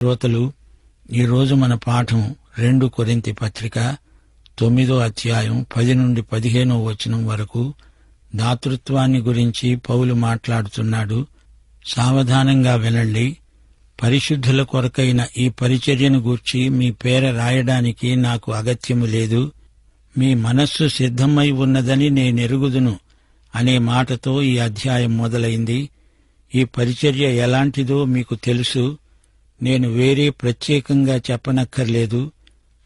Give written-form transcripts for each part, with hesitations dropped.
శ్రోతలు, ఈరోజు మన పాఠం 2 కొరింథీ పత్రిక 9వ అధ్యాయం 10 నుండి 15వ వచనం వరకు. దాతృత్వాన్ని గురించి పౌలు మాట్లాడుతున్నాడు. సావధానంగా వినండి. పరిశుద్ధుల కొరకైన ఈ పరిచర్యను గూర్చి మీ పేర రాయడానికి నాకు అగత్యము లేదు. మీ మనస్సు సిద్ధమై ఉన్నదని నేనెరుగుదును అనే మాటతో ఈ అధ్యాయం మొదలైంది. ఈ పరిచర్య ఎలాంటిదో మీకు తెలుసు. నేను వేరే ప్రత్యేకంగా చెప్పనక్కర్లేదు.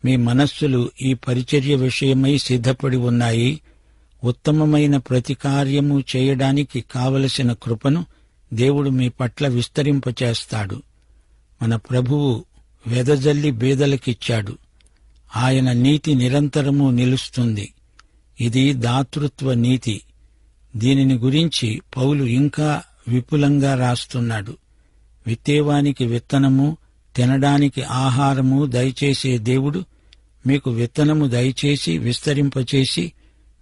మీ మనస్సులు ఈ పరిచర్య విషయమై సిద్ధపడి ఉన్నాయి. ఉత్తమమైన ప్రతి కార్యము చేయడానికి కావలసిన కృపను దేవుడు మీ పట్ల విస్తరింపచేస్తాడు. మన ప్రభువు వెదజల్లి బీదలకిచ్చాడు. ఆయన నీతి నిరంతరము నిలుస్తుంది. ఇది దాతృత్వ నీతి. దీనిని గురించి పౌలు ఇంకా విపులంగా రాస్తున్నాడు. విత్తేవానికి విత్తనము, తినడానికి ఆహారము దయచేసే దేవుడు మీకు విత్తనము దయచేసి విస్తరింపచేసి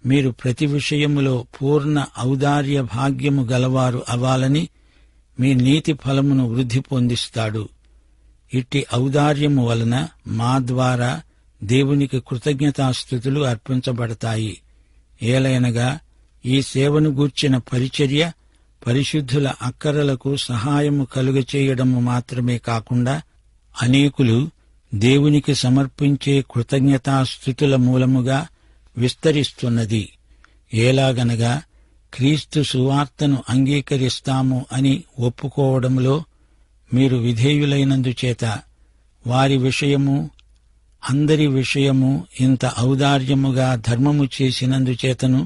మీరు ప్రతి విషయములో పూర్ణ ఔదార్య భాగ్యము గలవారు అవ్వాలని మీ నీతి ఫలమును వృద్ధి పొందిస్తాడు. ఇట్టి ఔదార్యము వలన మా ద్వారా దేవునికి కృతజ్ఞతాస్తుతులు అర్పించబడతాయి. ఏలయనగా ఈ సేవను గూర్చిన పరిచర్య పరిశుద్ధుల అక్కరలకు సహాయము కలుగచేయడము మాత్రమే కాకుండా అనేకులు దేవునికి సమర్పించే కృతజ్ఞతాస్తుతుల మూలముగా విస్తరిస్తున్నది. ఎలాగనగా క్రీస్తు సువార్తను అంగీకరిస్తాము అని ఒప్పుకోవడంలో మీరు విధేయులైనందుచేత వారి విషయము, అందరి విషయము ఇంత ఔదార్యముగా ధర్మము చేసినందుచేతను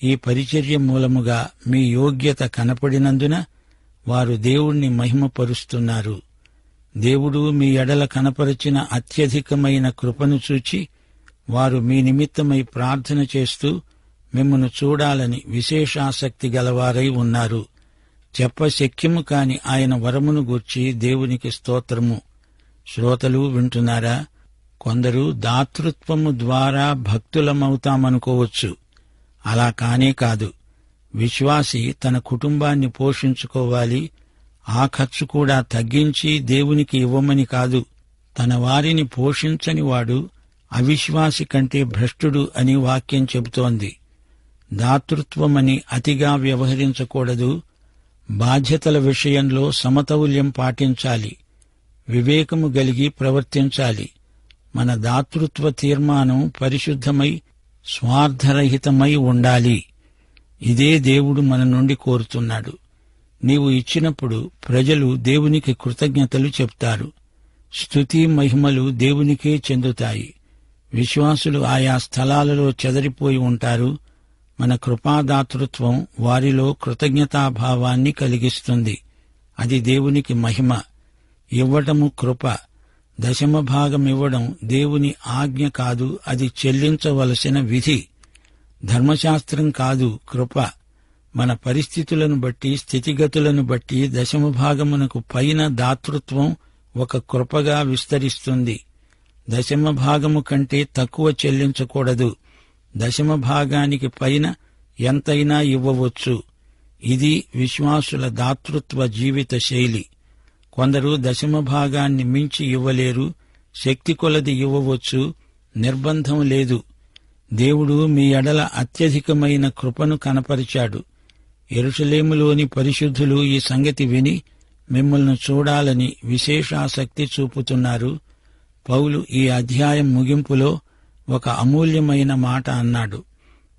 ఈ పరిచర్య మూలముగా మీ యోగ్యత కనపడినందున వారు దేవుణ్ణి మహిమపరుస్తున్నారు. దేవుడు మీ ఎడల కనపరచిన అత్యధికమైన కృపను చూచి వారు మీ నిమిత్తమై ప్రార్థన చేస్తూ మిమ్మును చూడాలని విశేషాసక్తి గలవారై ఉన్నారు. చెప్పశక్యము కాని ఆయన వరమును గూర్చి దేవునికి స్తోత్రము. శ్రోతలు వింటున్నారా? కొందరు దాతృత్వము ద్వారా భక్తులమవుతామనుకోవచ్చు. అలా కానే కాదు. విశ్వాసి తన కుటుంబాన్ని పోషించుకోవాలి. ఆ ఖర్చు కూడా తగ్గించి దేవునికి ఇవ్వమని కాదు. తన వారిని పోషించని వాడు అవిశ్వాసి కంటే భ్రష్టుడు అని వాక్యం చెబుతోంది. దాతృత్వమని అతిగా వ్యవహరించకూడదు. బాధ్యతల విషయంలో సమతౌల్యం పాటించాలి. వివేకము గలిగి ప్రవర్తించాలి. మన దాతృత్వ తీర్మానం పరిశుద్ధమై స్వార్థరహితమై ఉండాలి. ఇదే దేవుడు మన నుండి కోరుతున్నాడు. నీవు ఇచ్చినప్పుడు ప్రజలు దేవునికి కృతజ్ఞతలు చెప్తారు. స్తుతి మహిమలు దేవునికే చెందుతాయి. విశ్వాసులు ఆయా స్థలాలలో చెదరిపోయి ఉంటారు. మన కృపాదాతృత్వం వారిలో కృతజ్ఞతాభావాన్ని కలిగిస్తుంది. అది దేవునికి మహిమ. ఇవ్వటము కృప. దశమభాగమివ్వడం దేవుని ఆజ్ఞ కాదు, అది చెల్లించవలసిన విధి. ధర్మశాస్త్రం కాదు, కృప. మన పరిస్థితులను బట్టి, స్థితిగతులను బట్టి దశమభాగమునకు పైన దాతృత్వం ఒక కృపగా విస్తరిస్తుంది. దశమభాగము కంటే తక్కువ చెల్లించకూడదు. దశమభాగానికి పైన ఎంతైనా ఇవ్వవచ్చు. ఇది విశ్వాసుల దాతృత్వ జీవిత శైలి. కొందరు దశమభాగాన్ని మించి ఇవ్వలేరు. శక్తి కొలది ఇవ్వవచ్చు. నిర్బంధం లేదు. దేవుడు మీ ఎడల అత్యధికమైన కృపను కనపరిచాడు. యెరూషలేములోని పరిశుద్ధులు ఈ సంగతి విని మిమ్మల్ని చూడాలని విశేషాసక్తి చూపుతున్నారు. పౌలు ఈ అధ్యాయం ముగింపులో ఒక అమూల్యమైన మాట అన్నాడు.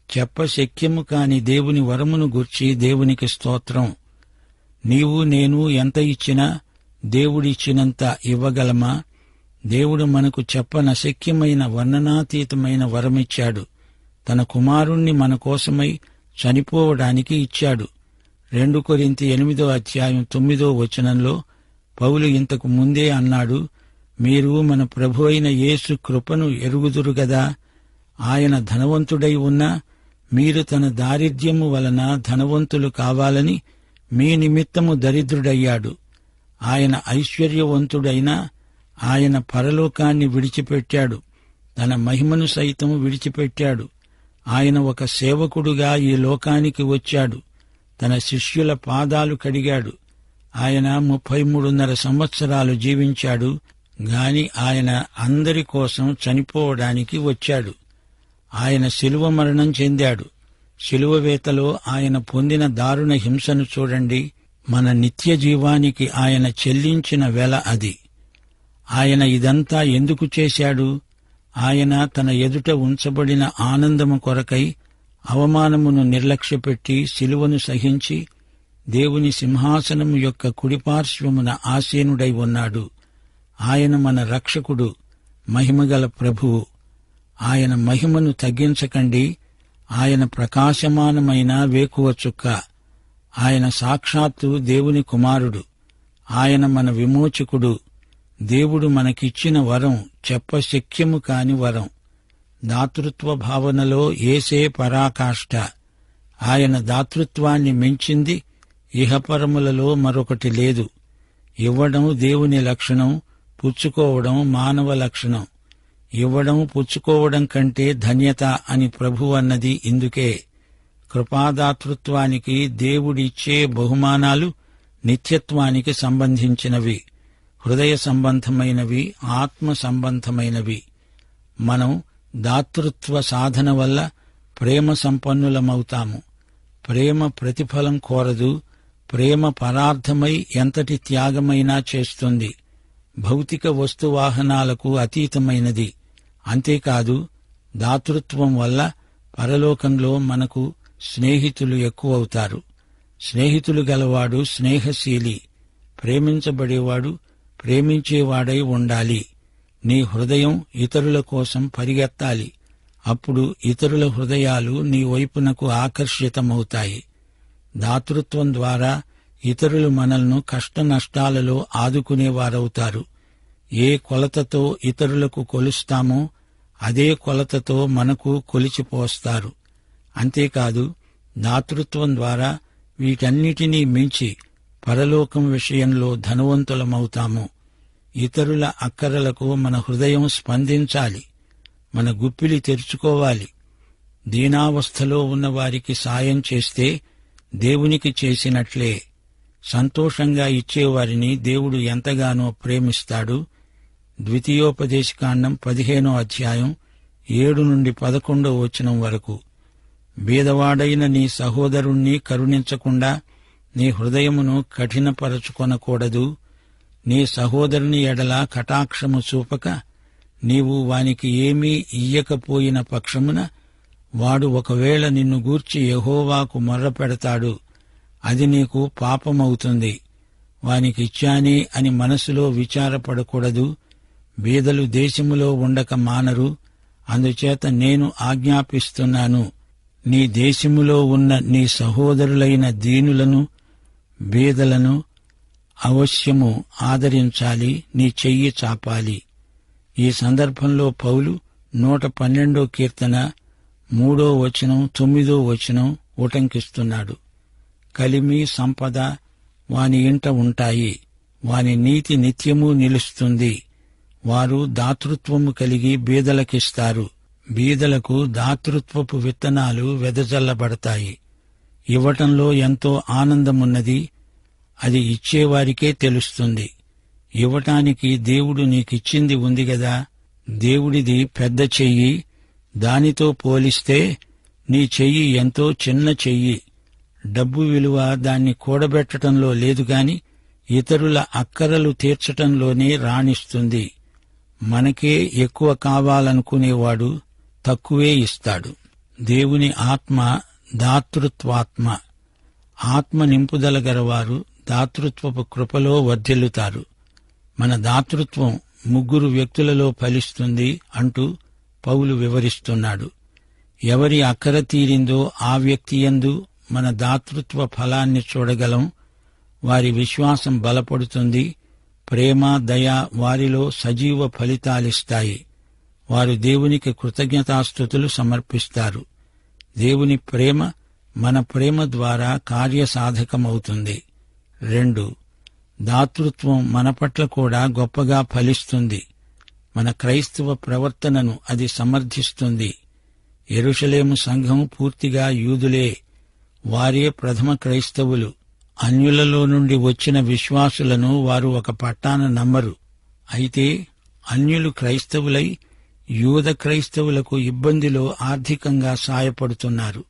చెప్పశక్యము కాని దేవుని వరమును గూర్చి దేవునికి స్తోత్రం. నీవు నేను ఎంత ఇచ్చినా దేవుడిచ్చినంత ఇవ్వగలమా? దేవుడు మనకు చెప్పనశక్యమైన వర్ణనాతీతమైన వరమిచ్చాడు. తన కుమారుణ్ణి మన కోసమై చనిపోవడానికి ఇచ్చాడు. 2 కొరింథీ 8వ అధ్యాయం 9వ వచనంలో పౌలు ఇంతకు ముందే అన్నాడు, మీరు మన ప్రభు అయిన యేసు కృపను ఎరుగుదురు గదా. ఆయన ధనవంతుడై ఉన్నా మీరు తన దారిద్ర్యము వలన ధనవంతులు కావాలని మీ నిమిత్తము దరిద్రుడయ్యాడు. ఆయన ఐశ్వర్యవంతుడైనా ఆయన పరలోకాన్ని విడిచిపెట్టాడు. తన మహిమను సైతం విడిచిపెట్టాడు. ఆయన ఒక సేవకుడుగా ఈ లోకానికి వచ్చాడు. తన శిష్యుల పాదాలు కడిగాడు. ఆయన 33.5 సంవత్సరాలు జీవించాడు గాని ఆయన అందరి కోసం చనిపోవడానికి వచ్చాడు. ఆయన శిలువ మరణం చెందాడు. శిలువవేతలో ఆయన పొందిన దారుణ హింసను చూడండి. మన నిత్య జీవానికి ఆయన చెల్లించిన వెల అది. ఆయన ఇదంతా ఎందుకు చేశాడు? ఆయన తన ఎదుట ఉంచబడిన ఆనందము కొరకై అవమానమును నిర్లక్ష్యపెట్టి శిలువను సహించి దేవుని సింహాసనము యొక్క కుడిపార్శ్వమున ఆసీనుడై ఉన్నాడు. ఆయన మన రక్షకుడు, మహిమగల ప్రభువు. ఆయన మహిమను తగ్గించకండి. ఆయన ప్రకాశమానమైన వేకువ చుక్క. ఆయన సాక్షాత్తు దేవుని కుమారుడు. ఆయన మన విమోచకుడు. దేవుడు మనకిచ్చిన వరం చెప్పశక్యము కాని వరం. దాతృత్వ భావనలో యేసే పరాకాష్ఠ. ఆయన దాతృత్వాన్ని మించింది ఇహపరములలో మరొకటి లేదు. ఇవ్వడం దేవుని లక్షణం, పుచ్చుకోవడం మానవ లక్షణం. ఇవ్వడం పుచ్చుకోవడం కంటే ధన్యత అని ప్రభువు అన్నది ఇందుకే. కృపాదాతృత్వానికి దేవుడిచ్చే బహుమానాలు నిత్యత్వానికి సంబంధించినవి, హృదయ సంబంధమైనవి, ఆత్మ సంబంధమైనవి. మనం దాతృత్వ సాధన వల్ల ప్రేమ సంపన్నులమవుతాము. ప్రేమ ప్రతిఫలం కోరదు. ప్రేమ పరార్థమై ఎంతటి త్యాగమైనా చేస్తుంది. భౌతిక వస్తువాహనాలకు అతీతమైనది. అంతేకాదు, దాతృత్వం వల్ల పరలోకంలో మనకు స్నేహితులు ఎక్కువవుతారు. స్నేహితులు గలవాడు స్నేహశీలి. ప్రేమించబడేవాడు ప్రేమించేవాడై ఉండాలి. నీ హృదయం ఇతరుల కోసం పరిగెత్తాలి. అప్పుడు ఇతరుల హృదయాలు నీ వైపునకు ఆకర్షితమవుతాయి. దాతృత్వం ద్వారా ఇతరులు మనల్ని కష్టనష్టాలలో ఆదుకునేవారవుతారు. ఏ కొలతతో ఇతరులకు కొలుస్తామో అదే కొలతతో మనకు కొలిచిపోస్తారు. అంతేకాదు, దాతృత్వం ద్వారా వీటన్నిటినీ మించి పరలోకం విషయంలో ధనవంతులమవుతాము. ఇతరుల అక్కరలకు మన హృదయం స్పందించాలి. మన గుప్పిలి తెరుచుకోవాలి. దీనావస్థలో ఉన్నవారికి సాయం చేస్తే దేవునికి చేసినట్లే. సంతోషంగా ఇచ్చేవారిని దేవుడు ఎంతగానో ప్రేమిస్తాడు. ద్వితీయోపదేశకాండం 15వ అధ్యాయం 7-11 వరకు. బీదవాడైన నీ సహోదరుణ్ణి కరుణించకుండా నీ హృదయమును కఠినపరచుకొనకూడదు. నీ సహోదరుని ఎడల కటాక్షము చూపక నీవు వానికి ఏమీ ఇయ్యకపోయిన పక్షమున వాడు ఒకవేళ నిన్ను గూర్చి యెహోవాకు మొర్రపెడతాడు. అది నీకు పాపమవుతుంది. వానికిచ్చానే అని మనసులో విచారపడకూడదు. బీదలు దేశములో ఉండక మానరు. అందుచేత నేను ఆజ్ఞాపిస్తున్నాను, నీ దేశములో ఉన్న నీ సహోదరులైన దీనులను, బీదలను అవశ్యము ఆదరించాలి. నీ చెయ్యి చాపాలి. ఈ సందర్భంలో పౌలు 112వ కీర్తన 3వ వచనం 9వ వచనం ఉటంకిస్తున్నాడు. కలిమి సంపద వాని ఇంట ఉంటాయి. వాని నీతి నిత్యము నిలుస్తుంది. వారు దాతృత్వము కలిగి బీదలకిస్తారు. బీదలకు దాతృత్వపు విత్తనాలు వెదజల్లబడతాయి. ఇవ్వటంలో ఎంతో ఆనందమున్నది. అది ఇచ్చేవారికే తెలుస్తుంది. ఇవ్వటానికి దేవుడు నీకిచ్చింది ఉంది గదా. దేవుడిది పెద్ద చెయ్యి. దానితో పోలిస్తే నీ చెయ్యి ఎంతో చిన్న చెయ్యి. డబ్బు విలువ దాన్ని కూడబెట్టడంలో లేదుగాని ఇతరుల అక్కరలు తీర్చటంలోనే రాణిస్తుంది. మనకే ఎక్కువ కావాలనుకునేవాడు తక్కువే ఇస్తాడు. దేవుని ఆత్మ దాతృత్వాత్మ. ఆత్మ నింపుదల గలవారు దాతృత్వపు కృపలో వర్ధిల్లుతారు. మన దాతృత్వం 3 వ్యక్తులలో ఫలిస్తుంది అంటూ పౌలు వివరిస్తున్నాడు. ఎవరి అక్కర తీరిందో ఆ వ్యక్తి యందు మన దాతృత్వ ఫలాన్ని చూడగలం. వారి విశ్వాసం బలపడుతుంది. ప్రేమ, దయ వారిలో సజీవ ఫలితాలిస్తాయి. వారు దేవునికి కృతజ్ఞతాస్తుతులు సమర్పిస్తారు. దేవుని ప్రేమ మన ప్రేమ ద్వారా కార్యసాధకమవుతుంది. 2. దాతృత్వం మన పట్ల కూడా గొప్పగా ఫలిస్తుంది. మన క్రైస్తవ ప్రవర్తనను అది సమర్థిస్తుంది. యెరూషలేము సంఘం పూర్తిగా యూదులే. వారే ప్రథమ క్రైస్తవులు. అన్యులలో నుండి వచ్చిన విశ్వాసులను వారు ఒక పట్టాన నమ్మరు. అయితే అన్యులు క్రైస్తవులై యూద క్రైస్తవులకు ఇబ్బందిలో ఆర్థికంగా సాయపడుతున్నారు.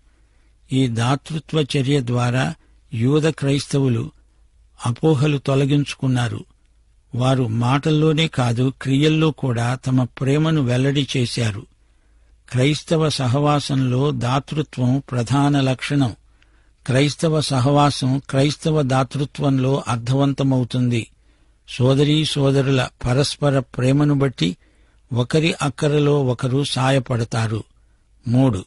ఈ దాతృత్వ చర్య ద్వారా యూద క్రైస్తవులు అపోహలు తొలగించుకున్నారు. వారు మాటల్లోనే కాదు, క్రియల్లో కూడా తమ ప్రేమను వెల్లడి చేశారు. క్రైస్తవ సహవాసంలో దాతృత్వం ప్రధాన లక్షణం. క్రైస్తవ సహవాసం క్రైస్తవ దాతృత్వంలో అర్థవంతమవుతుంది. సోదరీ సోదరుల పరస్పర ప్రేమను బట్టి ఒకరి అక్కరలో ఒకరు సాయపడతారు. 3.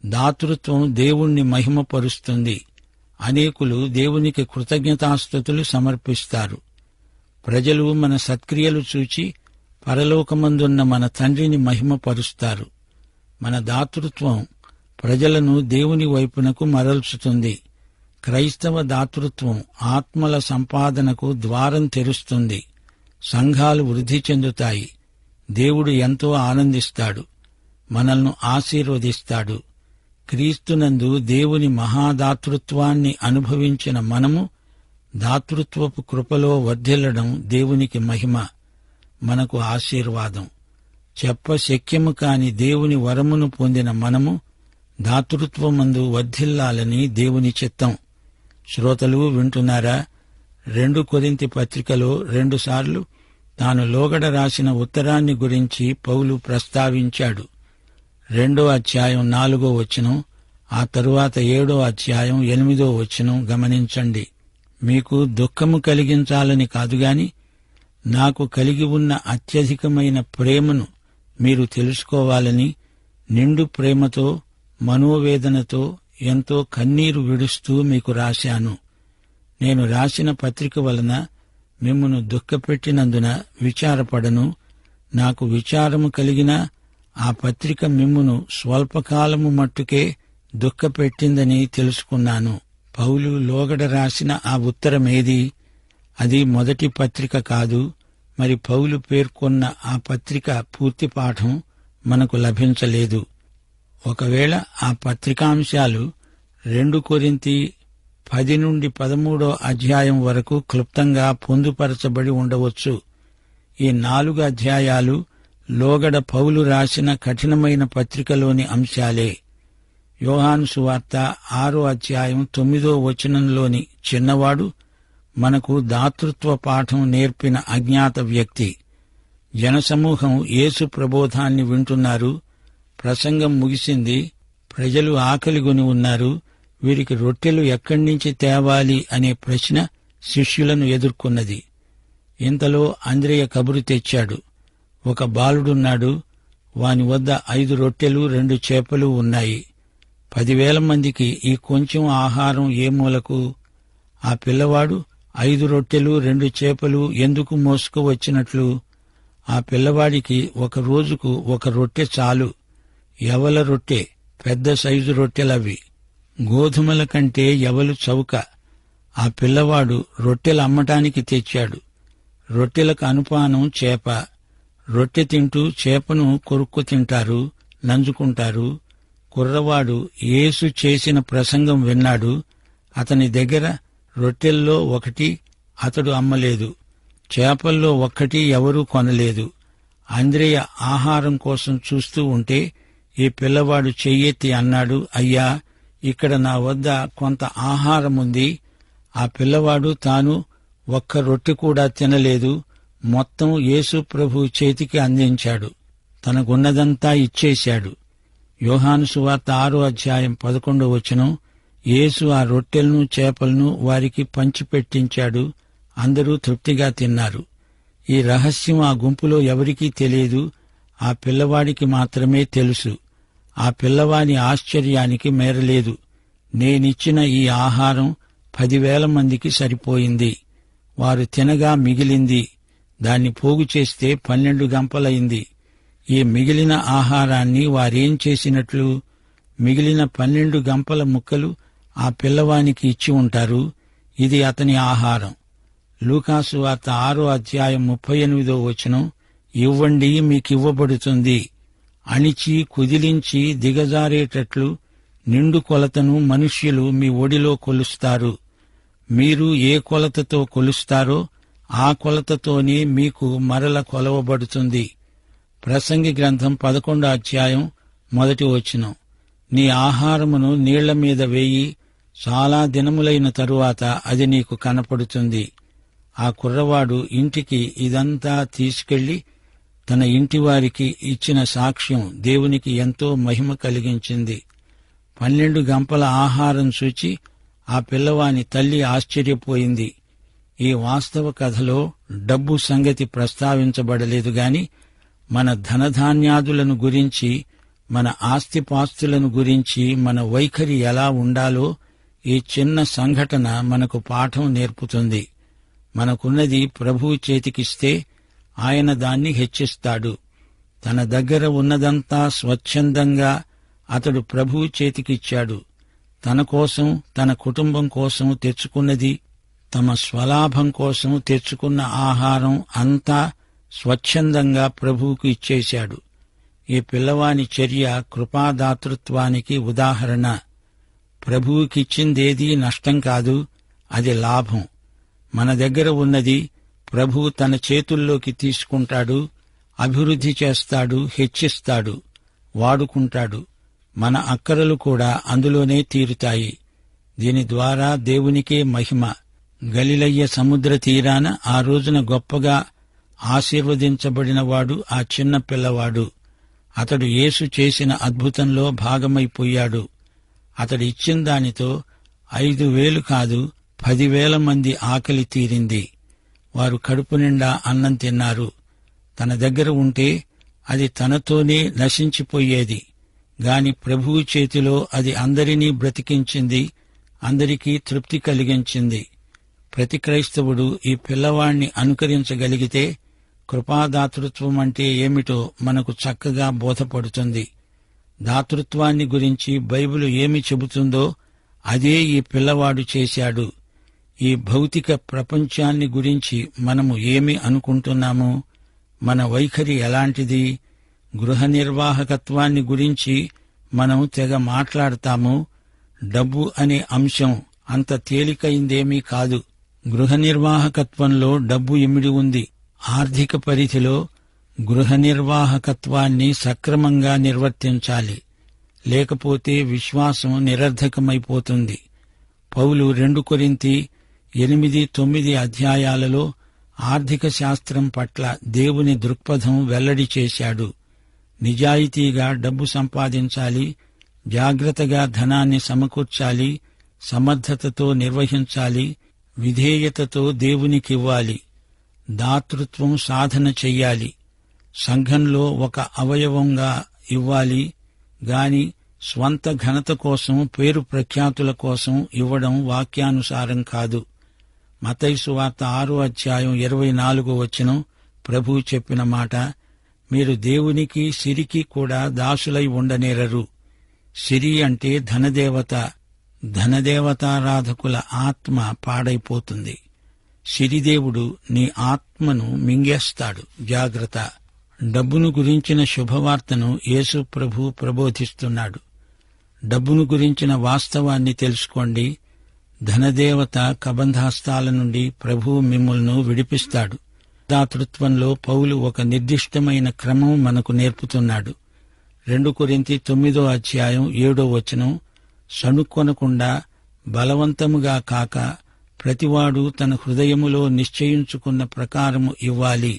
దాతృత్వం దేవుణ్ణి మహిమపరుస్తుంది. అనేకులు దేవునికి కృతజ్ఞతాస్తుతులు సమర్పిస్తారు. ప్రజలు మన సత్క్రియలు చూచి పరలోకమందున్న మన తండ్రిని మహిమపరుస్తారు. మన దాతృత్వం ప్రజలను దేవుని వైపునకు మరల్చుతుంది. క్రైస్తవ దాతృత్వం ఆత్మల సంపాదనకు ద్వారం తెరుస్తుంది. సంఘాలు వృద్ధి చెందుతాయి. దేవుడు ఎంతో ఆనందిస్తాడు, మనల్ని ఆశీర్వదిస్తాడు. క్రీస్తునందు దేవుని మహాదాతృత్వాన్ని అనుభవించిన మనము దాతృత్వపు కృపలో వర్ధిల్లడం దేవునికి మహిమ, మనకు ఆశీర్వాదం. చెప్పశక్యము కాని దేవుని వరమును పొందిన మనము దాతృత్వమందు వర్ధిల్లాలని దేవుని చిత్తం. శ్రోతలు వింటున్నారా? 2 కొరింథీ పత్రికలో 2 సార్లు తాను లోగడ రాసిన ఉత్తరాన్ని గురించి పౌలు ప్రస్తావించాడు. 2వ అధ్యాయం 4వ వచనం, ఆ తరువాత 7వ అధ్యాయం 8వ వచనం గమనించండి. మీకు దుఃఖము కలిగించాలని కాదుగాని నాకు కలిగి ఉన్న అత్యధికమైన ప్రేమను మీరు తెలుసుకోవాలని నిండు ప్రేమతో మనోవేదనతో ఎంతో కన్నీరు విడుస్తూ మీకు రాశాను. నేను రాసిన పత్రిక వలన మిమ్మును దుఃఖపెట్టినందున విచారపడను. నాకు విచారము కలిగినా ఆ పత్రిక మిమ్మును స్వల్పకాలము మట్టుకే దుఃఖపెట్టిందని తెలుసుకున్నాను. పౌలు లోగడ రాసిన ఆ ఉత్తరమేది? అది మొదటి పత్రిక కాదు. మరి పౌలు పేర్కొన్న ఆ పత్రిక పూర్తి పాఠం మనకు లభించలేదు. ఒకవేళ ఆ పత్రికాంశాలు 2 కొరింథీ 10 నుండి 13వ అధ్యాయం వరకు క్లుప్తంగా పొందుపరచబడి ఉండవచ్చు. ఈ 4 అధ్యాయాలు లోగడ పౌలు రాసిన కఠినమైన పత్రికలోని అంశాలే. యోహాను సువార్త 6వ అధ్యాయం 9వ వచనంలోని చిన్నవాడు మనకు దాతృత్వ పాఠం నేర్పిన అజ్ఞాత వ్యక్తి. జనసమూహం యేసు ప్రబోధాన్ని వింటున్నారు. ప్రసంగం ముగిసింది. ప్రజలు ఆకలిగొని ఉన్నారు. వీరికి రొట్టెలు ఎక్కడి నుంచి తేవాలి అనే ప్రశ్న శిష్యులను ఎదుర్కొన్నది. ఇంతలో అంద్రెయ కబురు తెచ్చాడు. ఒక బాలుడున్నాడు. వాని వద్ద 5 రొట్టెలు 2 చేపలు ఉన్నాయి. 10,000 మందికి ఈ కొంచెం ఆహారం ఏ మూలకు? ఆ పిల్లవాడు 5 రొట్టెలు 2 చేపలు ఎందుకు మోసుకువచ్చినట్లు? ఆ పిల్లవాడికి ఒక రోజుకు 1 రొట్టె చాలు. యవల రొట్టె, పెద్ద సైజు రొట్టెలవి. గోధుమల కంటే యవలు చౌక. ఆ పిల్లవాడు రొట్టెలు అమ్మటానికి తెచ్చాడు. రొట్టెలకు అనుపానం చేప. రొట్టె తింటూ చేపను కొరుక్కు తింటారు, నంజుకుంటారు. కుర్రవాడు యేసు చేసిన ప్రసంగం విన్నాడు. అతని దగ్గర రొట్టెల్లో 1 అతడు అమ్మలేదు, చేపల్లో 1 ఎవరూ కొనలేదు. అంద్రెయ ఆహారం కోసం చూస్తూ ఉంటే ఈ పిల్లవాడు చెయ్యెత్తి అన్నాడు, అయ్యా, ఇక్కడ నా వద్ద కొంత ఆహారముంది. ఆ పిల్లవాడు తాను 1 రొట్టె కూడా తినలేదు. మొత్తం యేసు ప్రభు చేతికి అందించాడు. తనకున్నదంతా ఇచ్చేశాడు. యోహాను సువార్త 6వ అధ్యాయం 11వ వచనం, యేసు ఆ రొట్టెలను చేపలను వారికి పంచిపెట్టించాడు. అందరూ తృప్తిగా తిన్నారు. ఈ రహస్యం ఆ గుంపులో ఎవరికీ తెలియదు. ఆ పిల్లవాడికి మాత్రమే తెలుసు. ఆ పిల్లవాని ఆశ్చర్యానికి మేరలేదు. నేనిచ్చిన ఈ ఆహారం 10,000 మందికి సరిపోయింది. వారు తినగా మిగిలింది. దాన్ని పోగు చేస్తే 12 గంపలైంది. ఈ మిగిలిన ఆహారాన్ని వారేం చేసినట్లు? మిగిలిన 12 గంపల ముక్కలు ఆ పిల్లవానికి ఇచ్చి ఉంటారు. ఇది అతని ఆహారం. లూకాసు వార్త 6వ అధ్యాయం 38వ వచనం, ఇవ్వండి మీకివ్వబడుతుంది. అణిచి కుదిలించి దిగజారేటట్లు నిండు కొలతను మనుష్యులు మీ ఒడిలో కొలుస్తారు. మీరు ఏ కొలతతో కొలుస్తారో ఆ కొలతతోనే మీకు మరల కొలవబడుతుంది. ప్రసంగి గ్రంథం 11వ అధ్యాయం 1వ వచనం. నీ ఆహారమును నీళ్ల మీద వేయి, చాలా దినములైన తరువాత అది నీకు కనపడుతుంది. ఆ కుర్రవాడు ఇంటికి ఇదంతా తీసుకెళ్లి తన ఇంటివారికి ఇచ్చిన సాక్ష్యం దేవునికి ఎంతో మహిమ కలిగించింది. 12 గంపల ఆహారం చూచి ఆ పిల్లవాని తల్లి ఆశ్చర్యపోయింది. ఈ వాస్తవ కథలో డబ్బు సంగతి ప్రస్తావించబడలేదు గాని మన ధనధాన్యాదులను గురించి, మన ఆస్తిపాస్తులను గురించి మన వైఖరి ఎలా ఉండాలో ఈ చిన్న సంఘటన మనకు పాఠం నేర్పుతుంది. మనకున్నది ప్రభువు చేతికిస్తే ఆయన దాన్ని హెచ్చిస్తాడు. తన దగ్గర ఉన్నదంతా స్వచ్ఛందంగా అతడు ప్రభువు చేతికిచ్చాడు. తన కోసం, తన కుటుంబం కోసం తెచ్చుకున్నది, తమ స్వలాభం కోసం తెచ్చుకున్న ఆహారం అంతా స్వచ్ఛందంగా ప్రభువుకు ఇచ్చేశాడు. ఈ పిల్లవాని చర్య కృపాదాతృత్వానికి ఉదాహరణ. ప్రభువుకిచ్చిందేదీ నష్టం కాదు, అది లాభం. మన దగ్గర ఉన్నది ప్రభువు తన చేతుల్లోకి తీసుకుంటాడు, అభివృద్ధి చేస్తాడు, హెచ్చిస్తాడు, వాడుకుంటాడు. మన అక్కరలు కూడా అందులోనే తీరుతాయి. దీని ద్వారా దేవునికే మహిమ. గలిలయ సముద్ర తీరాన ఆ రోజున గొప్పగా ఆశీర్వదించబడినవాడు ఆ చిన్న పిల్లవాడు. అతడు యేసు చేసిన అద్భుతంలో భాగమైపోయాడు. అతడు ఇచ్చిన దానితో 5,000 కాదు 10,000 మంది ఆకలి తీరింది. వారు కడుపు నిండా అన్నం తిన్నారు. తన దగ్గర ఉంటే అది తనతోనే నశించిపోయేది గాని ప్రభువు చేతిలో అది అందరినీ బ్రతికించింది, అందరికీ తృప్తి కలిగించింది. ప్రతి క్రైస్తవుడు ఈ పిల్లవాణ్ణి అనుకరించగలిగితే కృపాదాతృత్వం అంటే ఏమిటో మనకు చక్కగా బోధపడుతుంది. దాతృత్వాన్ని గురించి బైబిలు ఏమి చెబుతుందో అదే ఈ పిల్లవాడు చేశాడు. ఈ భౌతిక ప్రపంచాన్ని గురించి మనము ఏమి అనుకుంటున్నాము? మన వైఖరి ఎలాంటిది? గృహ నిర్వాహకత్వాన్ని గురించి మనం తెగ మాట్లాడతాము. డబ్బు అనే అంశం అంత తేలికైందేమీ కాదు. గృహ నిర్వాహకత్వంలో డబ్బు ఇమిడి ఉంది. ఆర్థిక పరిధిలో గృహ నిర్వాహకత్వాన్ని సక్రమంగా నిర్వర్తించాలి. లేకపోతే విశ్వాసం నిరర్ధకమైపోతుంది. పౌలు 2 కొరింథీ 8-9 అధ్యాయాలలో ఆర్థిక శాస్త్రం పట్ల దేవుని దృక్పథం వెల్లడి చేశాడు. నిజాయితీగా డబ్బు సంపాదించాలి, జాగ్రత్తగా ధనాన్ని సమకూర్చాలి, సమర్థతతో నిర్వహించాలి, విధేయతతో దేవునికివ్వాలి, దాతృత్వం సాధన చెయ్యాలి, సంఘంలో ఒక అవయవంగా ఇవ్వాలి గాని స్వంత ఘనత కోసం, పేరు ప్రఖ్యాతుల కోసం ఇవ్వడం వాక్యానుసారం కాదు. మత్తయి సువార్త 6వ అధ్యాయం 24వ వచనం ప్రభువు చెప్పిన మాట, మీరు దేవునికి సిరికి కూడా దాసులై ఉండనేరరు. సిరి అంటే ధనదేవత. ధనదేవతారాధకుల ఆత్మ పాడైపోతుంది. సిరిదేవుడు నీ ఆత్మను మింగేస్తాడు. జాగ్రత్త. డబ్బును గురించిన శుభవార్తను యేసు ప్రభు ప్రబోధిస్తున్నాడు. డబ్బును గురించిన వాస్తవాన్ని తెలుసుకోండి. ధనదేవత కబంధాస్తాల నుండి ప్రభువు మిమ్ములను విడిపిస్తాడు. దాతృత్వంలో పౌలు ఒక నిర్దిష్టమైన క్రమం మనకు నేర్పుతున్నాడు. 2 కొరింథీ 9వ అధ్యాయం 7వ వచనం, సణుక్కొనకుండా బలవంతముగా కాక ప్రతివాడు తన హృదయములో నిశ్చయించుకున్న ప్రకారము ఇవ్వాలి.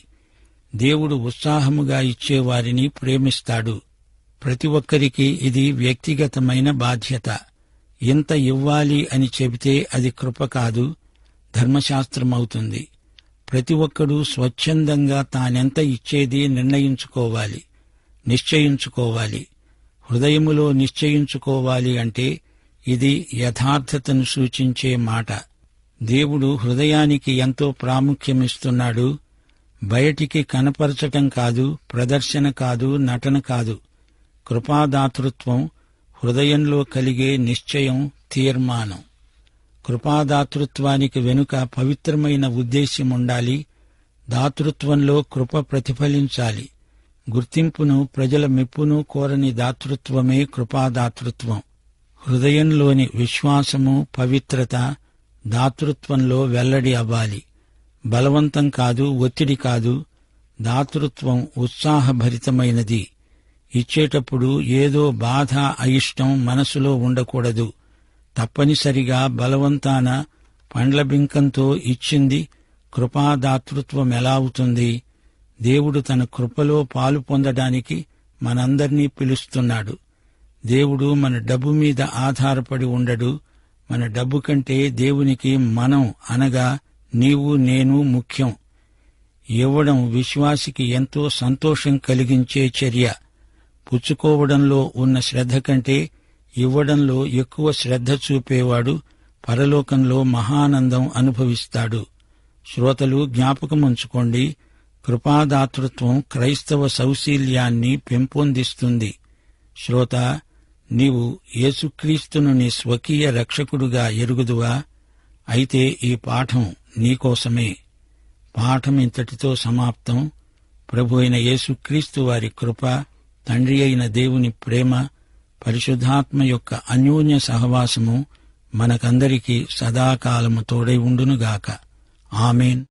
దేవుడు ఉత్సాహముగా ఇచ్చేవారిని ప్రేమిస్తాడు. ప్రతి ఒక్కరికి ఇది వ్యక్తిగతమైన బాధ్యత. ఇంత ఇవ్వాలి అని చెబితే అది కృప కాదు, ధర్మశాస్త్రమవుతుంది. ప్రతి ఒక్కడూ స్వచ్ఛందంగా తానెంత ఇచ్చేది నిర్ణయించుకోవాలి, నిశ్చయించుకోవాలి. హృదయములో నిశ్చయించుకోవాలి అంటే ఇది యథార్థతను సూచించే మాట. దేవుడు హృదయానికి ఎంతో ప్రాముఖ్యమిస్తున్నాడు. బయటికి కనపరచటం కాదు, ప్రదర్శన కాదు, నటన కాదు. కృపాదాతృత్వం హృదయంలో కలిగే నిశ్చయం, తీర్మానం. కృపాదాతృత్వానికి వెనుక పవిత్రమైన ఉద్దేశ్యముండాలి. దాతృత్వంలో కృప ప్రతిఫలించాలి. గుర్తింపును, ప్రజల మెప్పును కోరని దాతృత్వమే కృపాదాతృత్వం. హృదయంలోని విశ్వాసము, పవిత్రత దాతృత్వంలో వెల్లడి అవ్వాలి. బలవంతం కాదు, ఒత్తిడి కాదు. దాతృత్వం ఉత్సాహభరితమైనది. ఇచ్చేటప్పుడు ఏదో బాధ, అయిష్టం మనసులో ఉండకూడదు. తప్పనిసరిగా బలవంతాన పండ్ల బింకంతో ఇచ్చింది కృపాదాతృత్వం ఎలా అవుతుంది? దేవుడు తన కృపలో పాలు పొందడానికి మనందర్నీ పిలుస్తున్నాడు. దేవుడు మన డబ్బు మీద ఆధారపడి ఉండడు. మన డబ్బు కంటే దేవునికి మనం అనగా నీవు నేను ముఖ్యం. ఇవ్వడం విశ్వాసికి ఎంతో సంతోషం కలిగించే చర్య. పుచ్చుకోవడంలో ఉన్న శ్రద్ధ కంటే ఇవ్వడంలో ఎక్కువ శ్రద్ధ చూపేవాడు పరలోకంలో మహానందం అనుభవిస్తాడు. శ్రోతలు జ్ఞాపకముంచుకోండి, కృపాదాతృత్వం క్రైస్తవ సౌశీల్యాన్ని పెంపొందిస్తుంది. శ్రోత, నీవు యేసుక్రీస్తును నీ స్వకీయ రక్షకుడుగా ఎరుగుదువా? అయితే ఈ పాఠం నీకోసమే. పాఠం ఇంతటితో సమాప్తం. ప్రభు అయిన యేసుక్రీస్తు వారి కృప, తండ్రి అయిన దేవుని ప్రేమ, పరిశుద్ధాత్మ యొక్క అన్యోన్య సహవాసము మనకందరికీ సదాకాలము తోడై ఉండునుగాక. ఆమేన్.